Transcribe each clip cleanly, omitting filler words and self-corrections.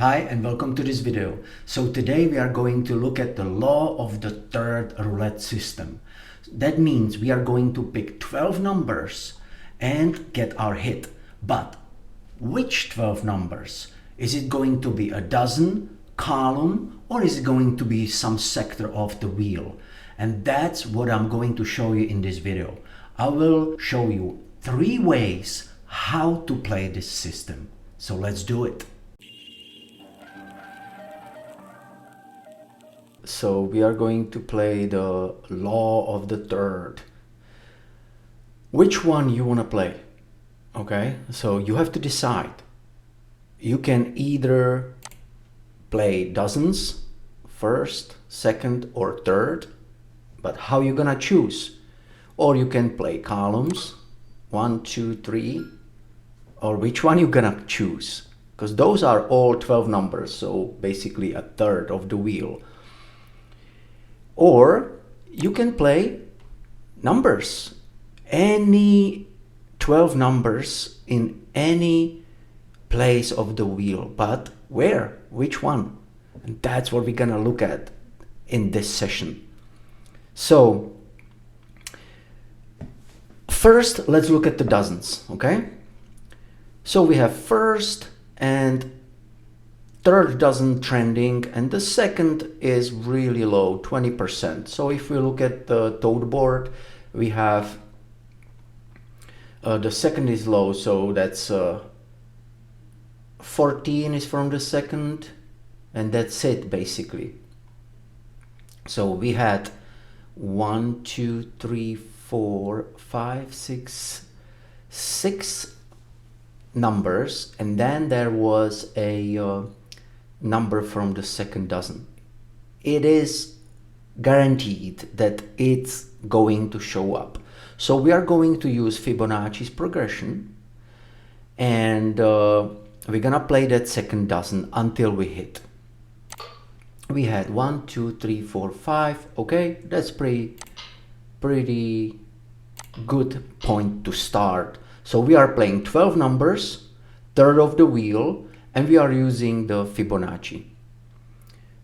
Hi and welcome to this video. So today we are going to look at the law of the third roulette system. That means we are going to pick 12 numbers and get our hit. But which 12 numbers? Is it going to be a dozen, column, or is it going to be some sector of the wheel? And that's what I'm going to show you in this video. I will show you 3 ways how to play this system. So let's do it. So we are going to play the law of the third. Which one you want to play? Okay, so you have to decide. You can either play dozens, first, second, or third, but how you gonna choose? Or you can play columns, 1, 2, 3, or which one you gonna choose? Because those are all 12 numbers, so basically a third of the wheel. Or you can play numbers, any 12 numbers in any place of the wheel, but where? Which one? And that's what we're gonna look at in this session. So first, let's look at the dozens, okay? So we have first and third dozen trending, and the second is really low, 20%. So if we look at the toad board, we have the second is low, so that's 14 is from the second, and that's it basically. So we had 1, 2, 3, 4, 5, 6 numbers, and then there was a number from the second dozen. It is guaranteed that it's going to show up. So we are going to use Fibonacci's progression, and we're gonna play that second dozen until we hit. We had 1, 2, 3, 4, 5. Okay, that's pretty good point to start. So we are playing 12 numbers, third of the wheel, and we are using the Fibonacci.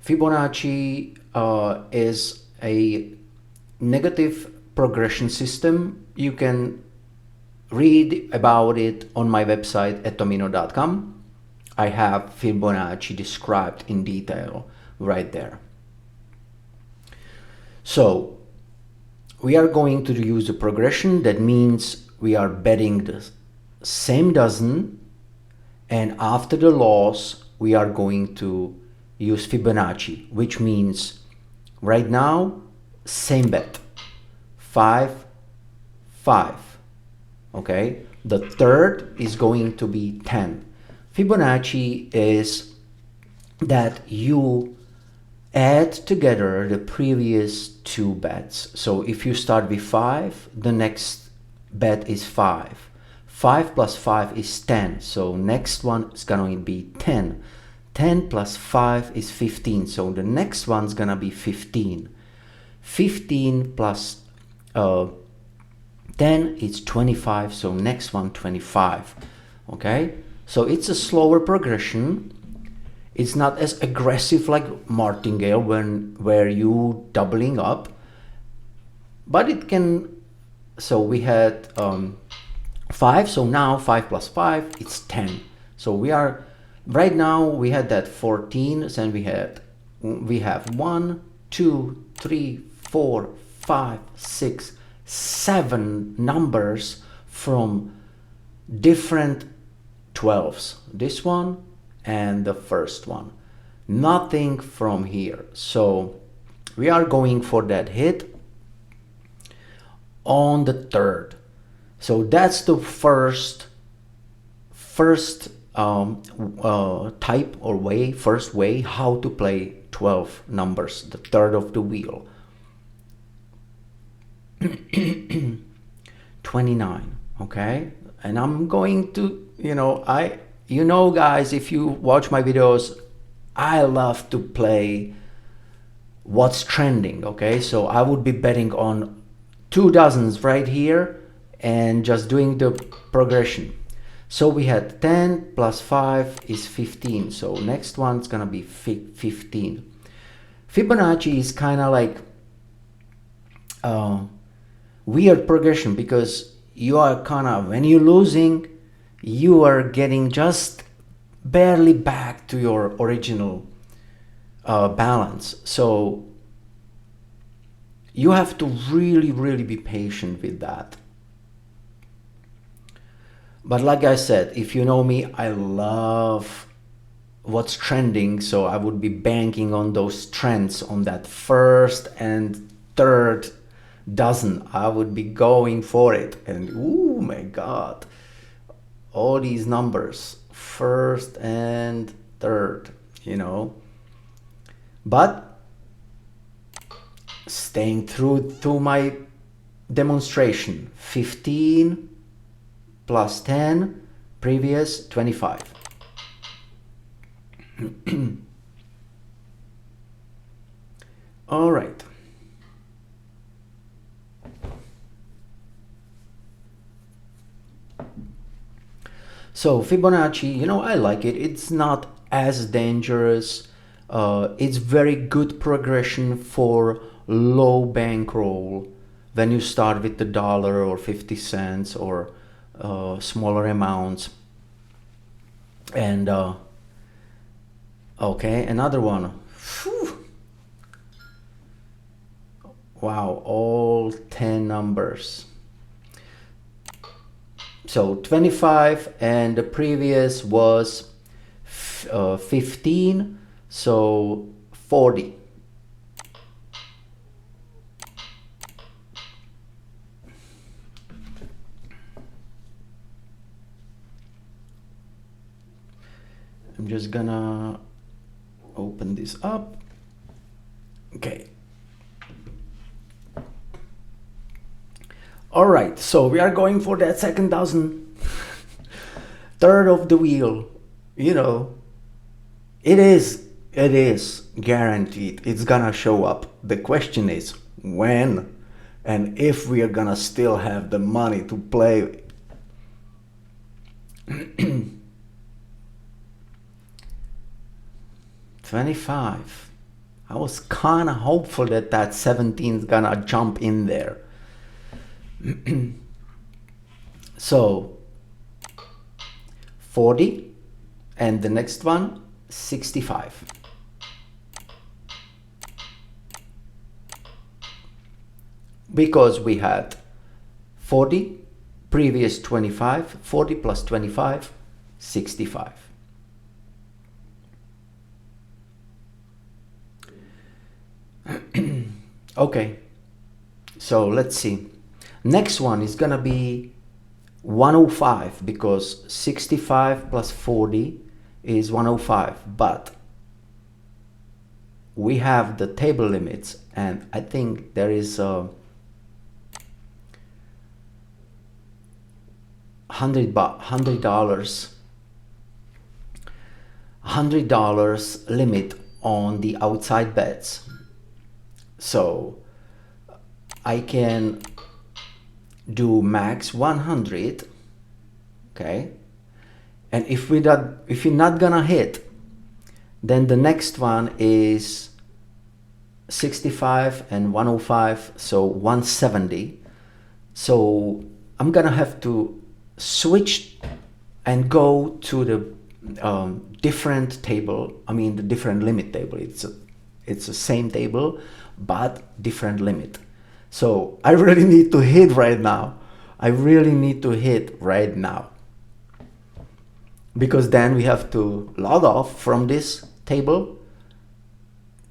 Fibonacci is a negative progression system. You can read about it on my website etomino.com. I have Fibonacci described in detail right there. So we are going to use the progression. That means we are betting the same dozen, and after the loss we are going to use Fibonacci, which means right now same bet, 5, 5. Okay, the third is going to be 10. Fibonacci is that you add together the previous 2 bets. So if you start with 5, the next bet is 5. 5 plus 5 is 10, so next one is gonna be 10. 10 plus 5 is 15, so the next one's gonna be 15. 15 plus 10 is 25, so next one 25. Okay, so it's a slower progression. It's not as aggressive like martingale where you doubling up, but it can. So we had 5, so now 5 plus 5 it's 10. So we are right now we had that 14, and we have 1, 2, 3, 4, 5, 6, 7 numbers from different 12s. This one and the first one, nothing from here. So we are going for that hit on the third. So that's the first type or way, first way how to play 12 numbers, the third of the wheel. 29. Okay, and I'm going to, guys, if you watch my videos, I love to play what's trending. Okay, so I would be betting on 2 dozens right here and just doing the progression. So we had 10 plus 5 is 15. So next one's gonna be 15. Fibonacci is kind of like weird progression, because you are kind of, when you're losing, you are getting just barely back to your original balance. So you have to really be patient with that. But like I said, if you know me, I love what's trending, so I would be banking on those trends, on that first and third dozen. I would be going for it, and oh my god, all these numbers, first and third, you know. But staying true to my demonstration, 15 plus 10, previous 25. All right. So Fibonacci, you know, I like it. It's not as dangerous. It's very good progression for low bankroll when you start with the dollar or 50 cents or smaller amounts. And okay, another one. Whew. Wow, all 10 numbers. So 25, and the previous was 15, so 40. I'm just gonna open this up. Okay. All right, so we are going for that second dozen. Third of the wheel, you know, it is guaranteed. It's gonna show up. The question is when, and if we are gonna still have the money to play. 25. I was kind of hopeful that that 17 is gonna jump in there. So 40, and the next one 65. Because we had 40, previous 25, 40 plus 25, 65. Okay, so let's see. Next one is gonna be 105, because 65 plus 40 is 105, but we have the table limits, and I think there is a $100 limit on the outside bets. So I can do max 100, okay, and if you're not gonna hit, then the next one is 65 and 105, so 170. So I'm gonna have to switch and go to the different table. I mean the different limit table. It's the same table but different limit. So I really need to hit right now. I really need to hit right now, because then we have to log off from this table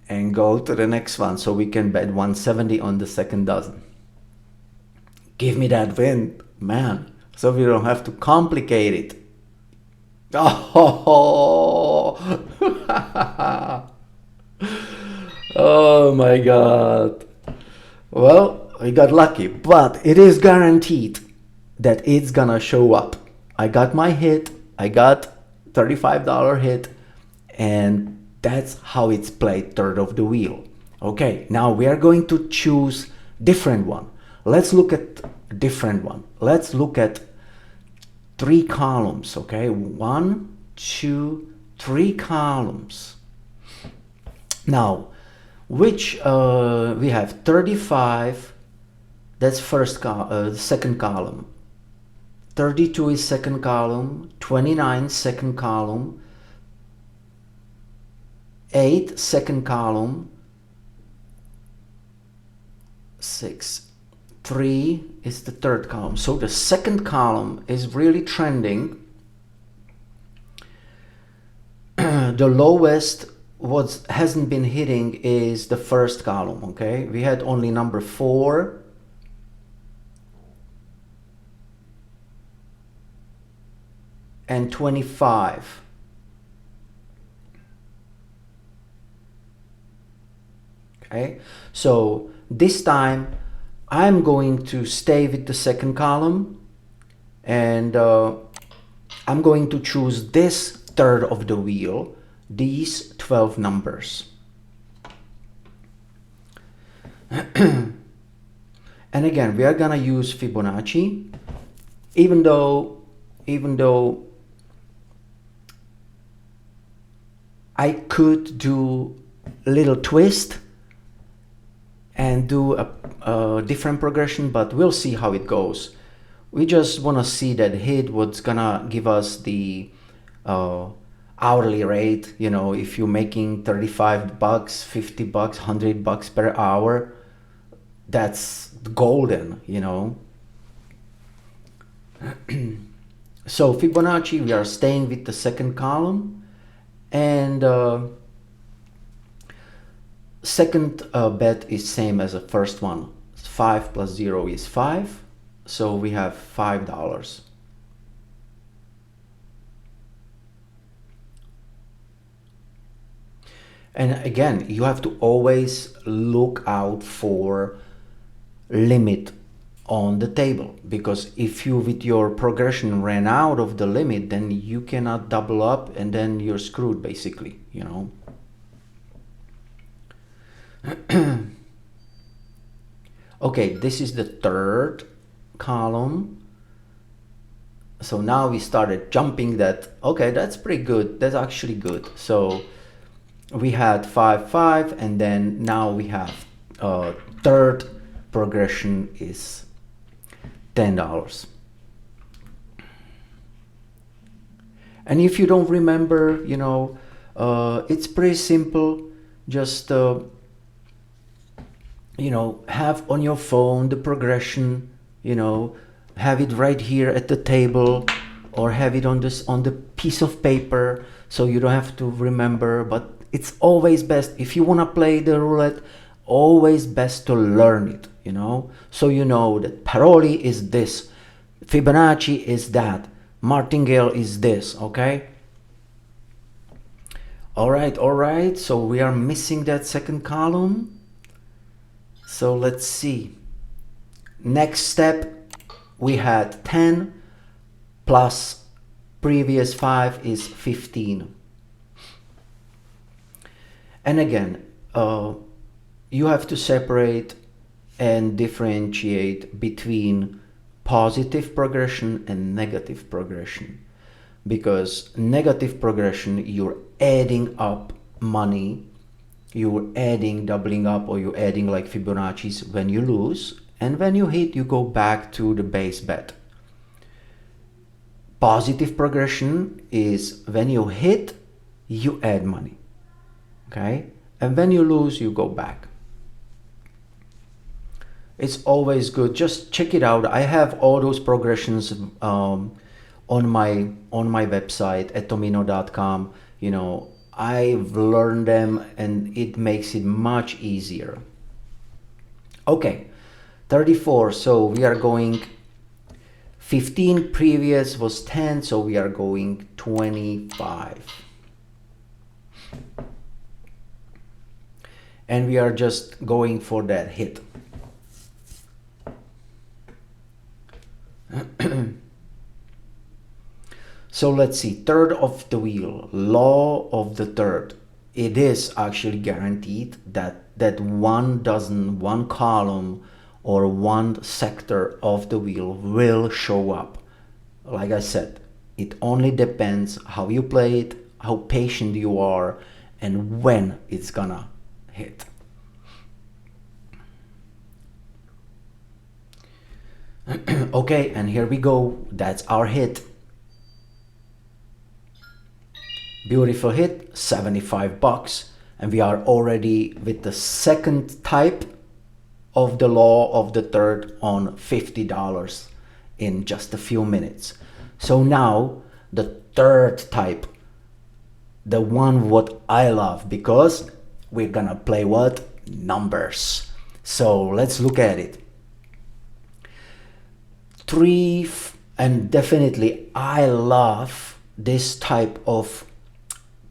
and go to the next one, so we can bet 170 on the second dozen. Give me that win, man, so we don't have to complicate it. Oh, oh my god. Well, we got lucky, but it is guaranteed that it's gonna show up. I got my hit, I got $35 hit, and that's how it's played, third of the wheel. Okay, now we are going to choose different one. Let's look at a different one. Let's look at 3 columns, okay? 1, 2, 3 columns. Now, which we have 35, that's second column. 32 is second column, 29 second column, 8 second column, 6, 3 is the third column. So the second column is really trending. The lowest what hasn't been hitting is the first column, okay? We had only number 4, and 25. Okay, so this time I'm going to stay with the second column, and I'm going to choose this third of the wheel, these 12 numbers. And again, we are gonna use Fibonacci, even though I could do a little twist and do a different progression, but we'll see how it goes. We just want to see that hit, what's gonna give us the hourly rate. You know, if you're making 35 bucks, 50 bucks, 100 bucks per hour, that's golden, you know. So Fibonacci, we are staying with the second column, and second bet is same as the first one. 5 plus 0 is 5, so we have $5. And again, you have to always look out for limit on the table, because if you with your progression ran out of the limit, then you cannot double up, and then you're screwed basically, you know. Okay, this is the third column. So now we started jumping that. Okay, that's pretty good. That's actually good. So we had 5, 5, and then now we have third progression is $10. And if you don't remember, you know, it's pretty simple. Just you know, have on your phone the progression, you know, have it right here at the table, or have it on the piece of paper, so you don't have to remember. But it's always best, if you want to play the roulette, always best to learn it, you know, so you know that Paroli is this, Fibonacci is that, martingale is this. Okay, all right, so we are missing that second column. So let's see. Next step, we had 10 plus previous 5 is 15. And again, you have to separate and differentiate between positive progression and negative progression, because negative progression, you're adding up money, you're adding, doubling up, or you're adding like Fibonacci's when you lose, and when you hit, you go back to the base bet. Positive progression is when you hit, you add money, okay, and when you lose, you go back. It's always good. Just check it out. I have all those progressions on my website, etomino.com. You know, I've learned them, and it makes it much easier. Okay, 34. So we are going 15, previous was 10, so we are going 25. And we are just going for that hit. So let's see, third of the wheel, law of the third. It is actually guaranteed that one column or one sector of the wheel will show up. like I said, it only depends how you play it, how patient you are, and when it's gonna hit. Okay, and here we go. That's our hit. Beautiful hit, 75 bucks. And we are already with the second type of the law of the third on $50 in just a few minutes. So now the third type, the one what I love, because we're gonna play what? Numbers. So let's look at it. And definitely I love this type of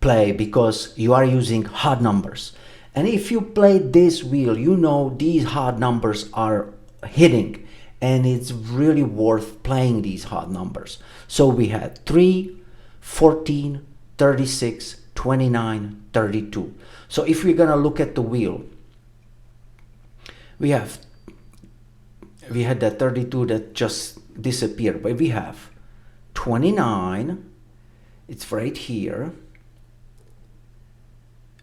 play because you are using hard numbers. And if you play this wheel, you know these hard numbers are hitting, and it's really worth playing these hard numbers. So we had 3, 14, 36, 29, 32. So if we're gonna look at the wheel, we had that 32 that just disappeared, but we have 29, it's right here,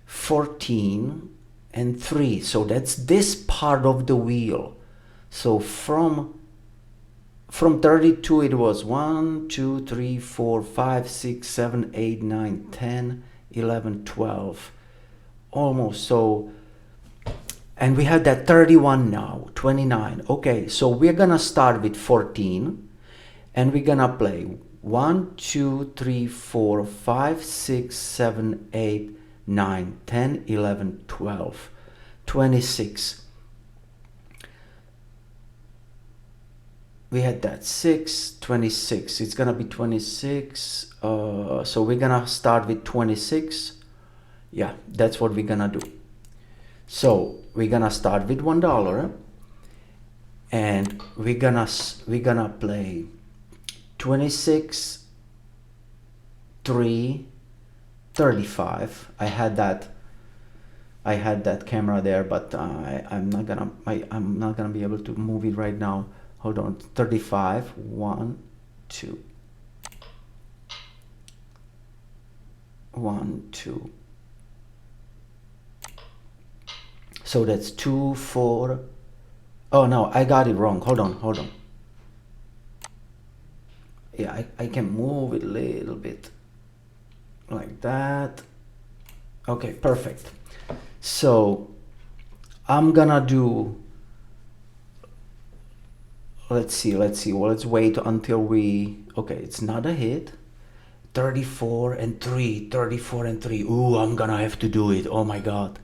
14 and 3. So that's this part of the wheel. So from 32 it was 1, 2, 3, 4, 5, 6, 7, 8, 9, 10, 11, 12, almost. So, and we have that 31 now, 29. Okay, so we're gonna start with 14 and we're gonna play 1, 2, 3, 4, 5, 6, 7, 8, 9, 10, 11, 12, 26. We had that 6, 26. It's gonna be 26. So we're gonna start with 26. Yeah, that's what we're gonna do. So we're gonna start with $1 and we're gonna play 26, 3, 35. I had that camera there, but I'm not gonna be able to move it right now. Hold on. 35, 1, 2, 1, 2. So that's 2, 4. Oh no, I got it wrong. Hold on. Yeah, I can move it a little bit like that. Okay, perfect. So I'm gonna do, let's see. Well, let's wait until okay, it's not a hit. 34 and 3, 34 and 3. Ooh, I'm gonna have to do it. Oh my God.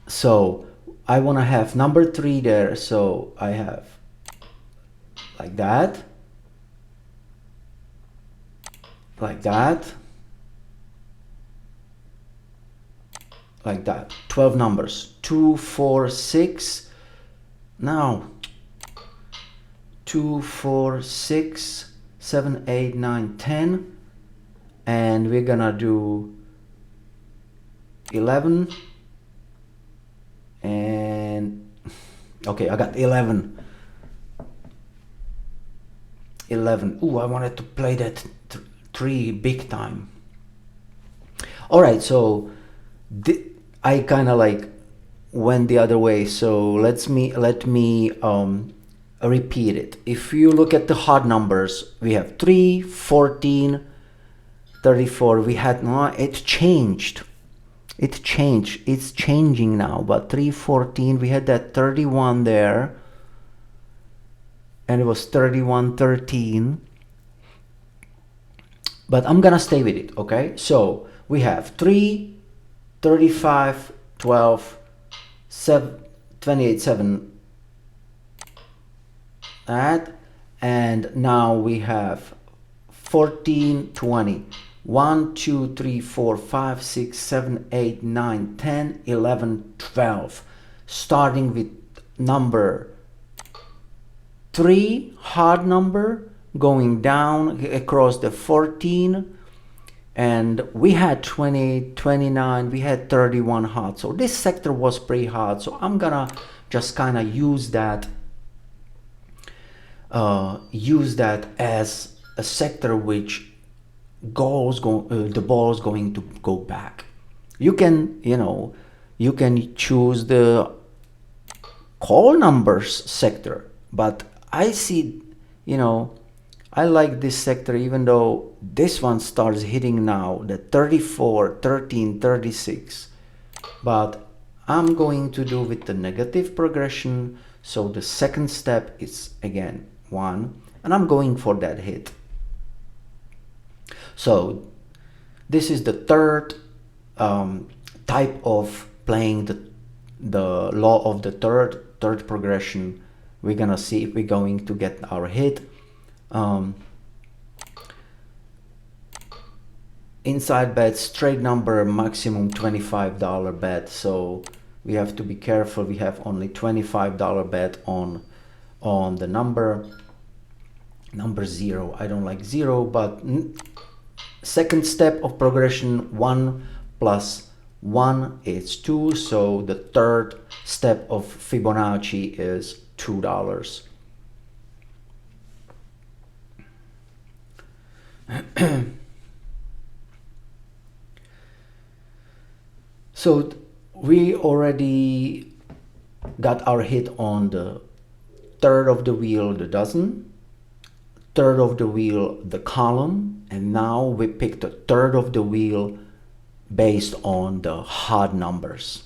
So I want to have number 3 there. So I have like that, like that, like that. 12 numbers. 2, 4, 6. Now 2, 4, 6, 7, 8, 9, 10. And we're gonna do 11. And okay, I got 11. Ooh, I wanted to play that 3 big time. All right, so I kind of like went the other way. So let me repeat it. If you look at the hard numbers, we have 3, 14, 34. We had it changed. It's changing now, but 314, we had that 31 there, and it was 31, 13, but I'm gonna stay with it, okay? So we have 3, 35, 12, 7, 28, 7, that, and now we have 14, 20. 1, 2, 3, 4, 5, 6, 7, 8, 9, 10, 11, 12. Starting with number 3, hard number, going down across the 14. And we had 20, 29, we had 31 hard. So this sector was pretty hard. So I'm gonna just kind of use that use that as a sector which the ball is going to go back. You can, you can choose the call numbers sector, but I see, I like this sector, even though this one starts hitting now the 34, 13, 36, but I'm going to do with the negative progression. So the second step is again 1, and I'm going for that hit. So this is the third type of playing the law of the third progression. We're gonna see if we're going to get our hit. Inside bet, straight number, maximum $25 bet. So we have to be careful. We have only $25 bet on the number 0. I don't like 0, but second step of progression, 1 plus 1 is 2. So the third step of Fibonacci is $2. So we already got our hit on the third of the wheel, the dozen, third of the wheel, the column, and now we pick the third of the wheel based on the hard numbers.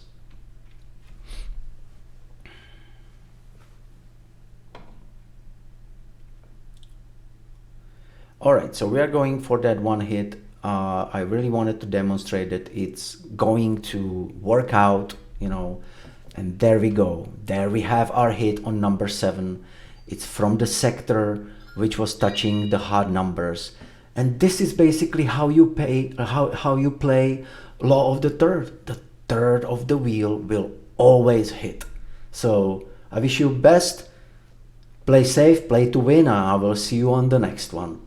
All right, so we are going for that one hit. I really wanted to demonstrate that it's going to work out, and there we go. There we have our hit on number 7. It's from the sector which was touching the hard numbers. And this is basically how you play law of the third. The third of the wheel will always hit. So I wish you best. Play safe, play to win. I will see you on the next one.